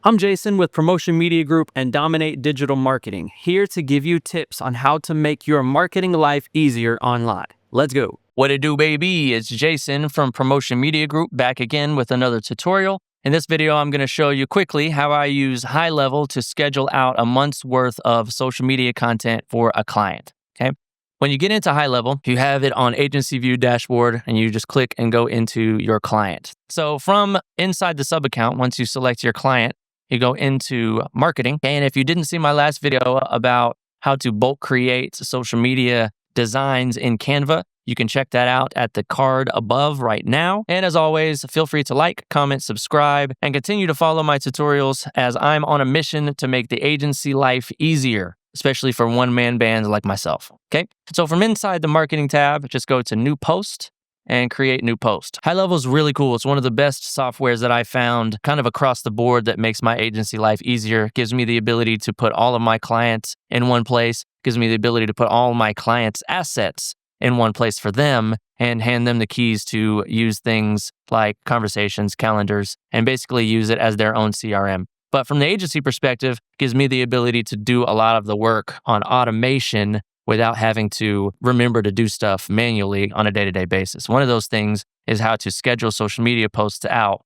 I'm Jason with Promotion Media Group and Dominate Digital Marketing, here to give you tips on how to make your marketing life easier online. Let's go. What it do, baby? It's Jason from Promotion Media Group back again with another tutorial. In this video, I'm going to show you quickly how I use High Level to schedule out a month's worth of social media content for a client. Okay. When you get into High Level, you have it on Agency View dashboard and you just click and go into your client. So from inside the sub account, once you select your client, you go into marketing. And if you didn't see my last video about how to bulk create social media designs in Canva, you can check that out at the card above right now. And as always, feel free to like, comment, subscribe, and continue to follow my tutorials as I'm on a mission to make the agency life easier, especially for one-man bands like myself. Okay, so from inside the marketing tab, just go to New Post and create new post. High Level is really cool. It's one of the best softwares that I found kind of across the board that makes my agency life easier. Gives me the ability to put all of my clients in one place. Gives me the ability to put all my clients' assets in one place for them and hand them the keys to use things like conversations, calendars, and basically use it as their own CRM. But from the agency perspective, it gives me the ability to do a lot of the work on automation without having to remember to do stuff manually on a day-to-day basis. One of those things is how to schedule social media posts out.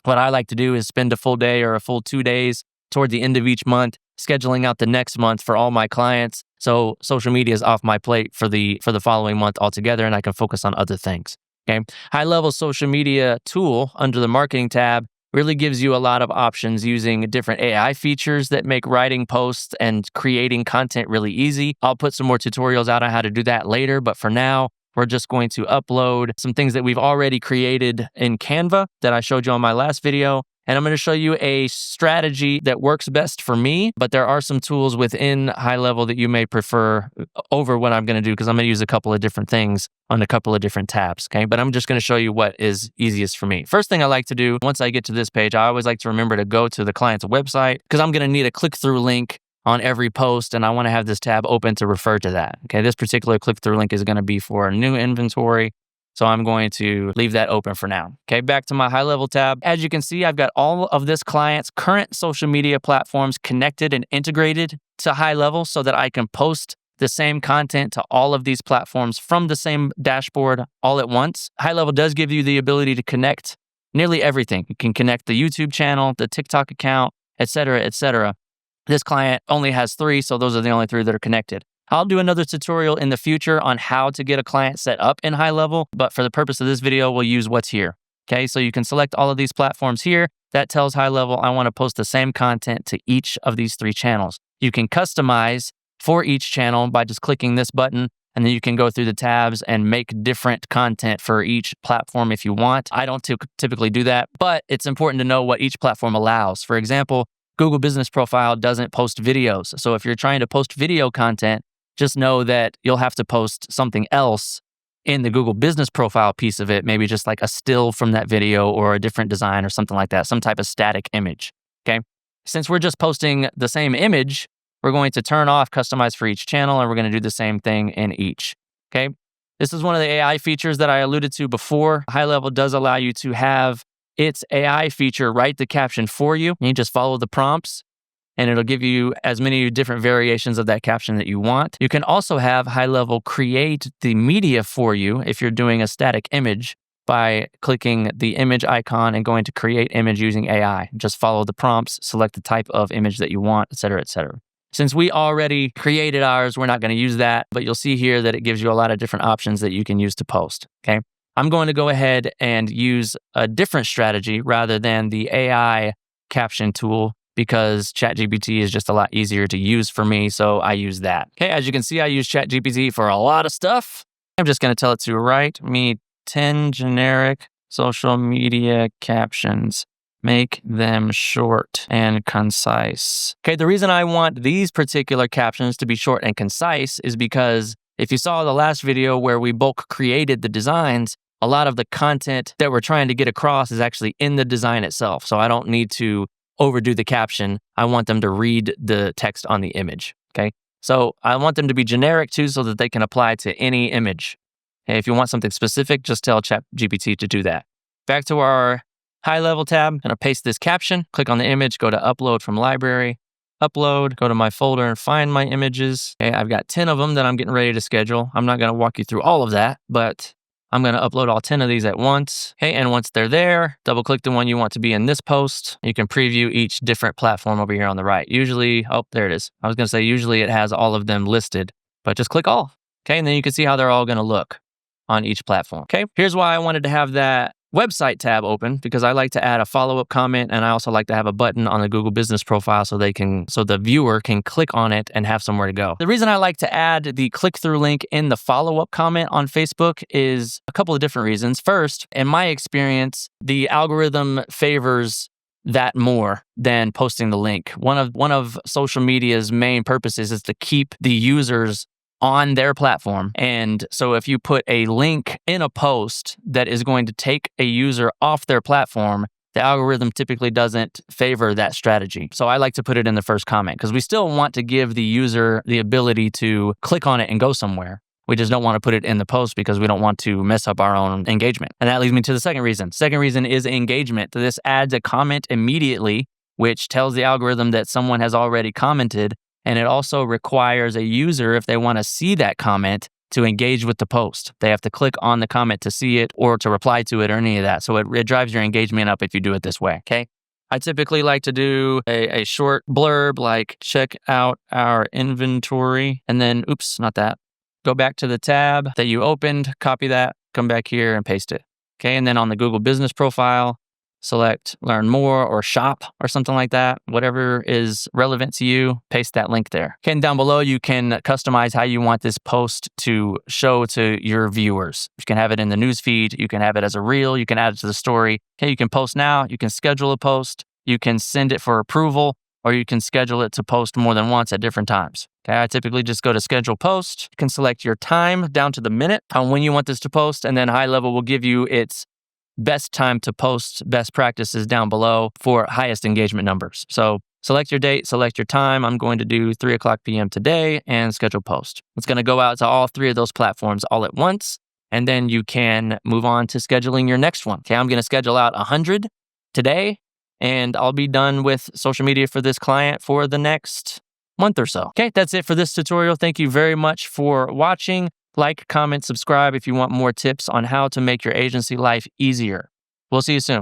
What I like to do is spend a full day or a full 2 days toward the end of each month, scheduling out the next month for all my clients. So social media is off my plate for the following month altogether, and I can focus on other things. Okay. High Level social media tool under the marketing tab really gives you a lot of options using different AI features that make writing posts and creating content really easy. I'll put some more tutorials out on how to do that later, but for now, we're just going to upload some things that we've already created in Canva that I showed you on my last video. And I'm going to show you a strategy that works best for me, but there are some tools within High Level that you may prefer over what I'm going to do because I'm going to use a couple of different things on a couple of different tabs, okay? But I'm just going to show you what is easiest for me. First thing I like to do, once I get to this page, I always like to remember to go to the client's website because I'm going to need a click-through link on every post, and I want to have this tab open to refer to that, okay? This particular click-through link is going to be for a new inventory. So I'm going to leave that open for now. Okay, back to my High Level tab. As you can see, I've got all of this client's current social media platforms connected and integrated to High Level so that I can post the same content to all of these platforms from the same dashboard all at once. High Level does give you the ability to connect nearly everything. You can connect the YouTube channel, the TikTok account, etc., etc. This client only has 3, so those are the only 3 that are connected. I'll do another tutorial in the future on how to get a client set up in High Level, but for the purpose of this video, we'll use what's here. Okay, so you can select all of these platforms here. That tells High Level I want to post the same content to each of these 3 channels. You can customize for each channel by just clicking this button, and then you can go through the tabs and make different content for each platform if you want. I don't typically do that, but it's important to know what each platform allows. For example, Google Business Profile doesn't post videos. So if you're trying to post video content, just know that you'll have to post something else in the Google Business Profile piece of it, maybe just like a still from that video or a different design or something like that, some type of static image, okay? Since we're just posting the same image, we're going to turn off Customize for each channel, and we're going to do the same thing in each, okay? This is one of the AI features that I alluded to before. High Level does allow you to have its AI feature write the caption for you. You just follow the prompts, and it'll give you as many different variations of that caption that you want. You can also have High Level create the media for you if you're doing a static image by clicking the image icon and going to create image using AI. Just follow the prompts, select the type of image that you want, etc., etc. Since we already created ours, we're not going to use that, but you'll see here that it gives you a lot of different options that you can use to post, okay? I'm going to go ahead and use a different strategy rather than the AI caption tool, because ChatGPT is just a lot easier to use for me, so I use that. Okay, as you can see, I use ChatGPT for a lot of stuff. I'm just going to tell it to write me 10 generic social media captions. Make them short and concise. Okay, the reason I want these particular captions to be short and concise is because if you saw the last video where we bulk created the designs, a lot of the content that we're trying to get across is actually in the design itself. So I don't need to overdo the caption. I want them to read the text on the image, okay? So I want them to be generic too so that they can apply to any image. Okay, if you want something specific, just tell ChatGPT to do that. Back to our High level tab, I'm gonna paste this caption, click on the image, go to upload from library, upload, go to my folder and find my images. Okay, I've got 10 of them that I'm getting ready to schedule. I'm not gonna walk you through all of that, but I'm gonna upload all 10 of these at once. Okay, and once they're there, double click the one you want to be in this post. You can preview each different platform over here on the right. Usually, oh, there it is. I was gonna say usually it has all of them listed, but just click all. Okay, and then you can see how they're all gonna look on each platform. Okay, here's why I wanted to have that website tab open, because I like to add a follow-up comment, and I also like to have a button on the Google Business profile so the viewer can click on it and have somewhere to go. The reason I like to add the click-through link in the follow-up comment on Facebook is a couple of different reasons. First, in my experience, the algorithm favors that more than posting the link. One of social media's main purposes is to keep the users on their platform. And so if you put a link in a post that is going to take a user off their platform, the algorithm typically doesn't favor that strategy. So I like to put it in the first comment because we still want to give the user the ability to click on it and go somewhere. We just don't want to put it in the post because we don't want to mess up our own engagement. And that leads me to the second reason. Second reason is engagement. This adds a comment immediately, which tells the algorithm that someone has already commented. And it also requires a user, if they want to see that comment, to engage with the post. They have to click on the comment to see it or to reply to it or any of that. So it drives your engagement up if you do it this way, okay? I typically like to do a short blurb like, check out our inventory, and then, oops, not that. Go back to the tab that you opened, copy that, come back here and paste it, okay? And then on the Google Business profile, select learn more or shop or something like that. Whatever is relevant to you, paste that link there. Okay, and down below, you can customize how you want this post to show to your viewers. You can have it in the news feed. You can have it as a reel. You can add it to the story. Okay, you can post now. You can schedule a post. You can send it for approval, or you can schedule it to post more than once at different times. Okay, I typically just go to schedule post. You can select your time down to the minute on when you want this to post, and then high level will give you its best time to post best practices down below for highest engagement numbers. So select your date, select your time. I'm going to do 3:00 p.m. today and schedule post. It's going to go out to all three of those platforms all at once. And then you can move on to scheduling your next one. Okay, I'm going to schedule out 100 today, and I'll be done with social media for this client for the next month or so. Okay, that's it for this tutorial. Thank you very much for watching. Like, comment, subscribe if you want more tips on how to make your agency life easier. We'll see you soon.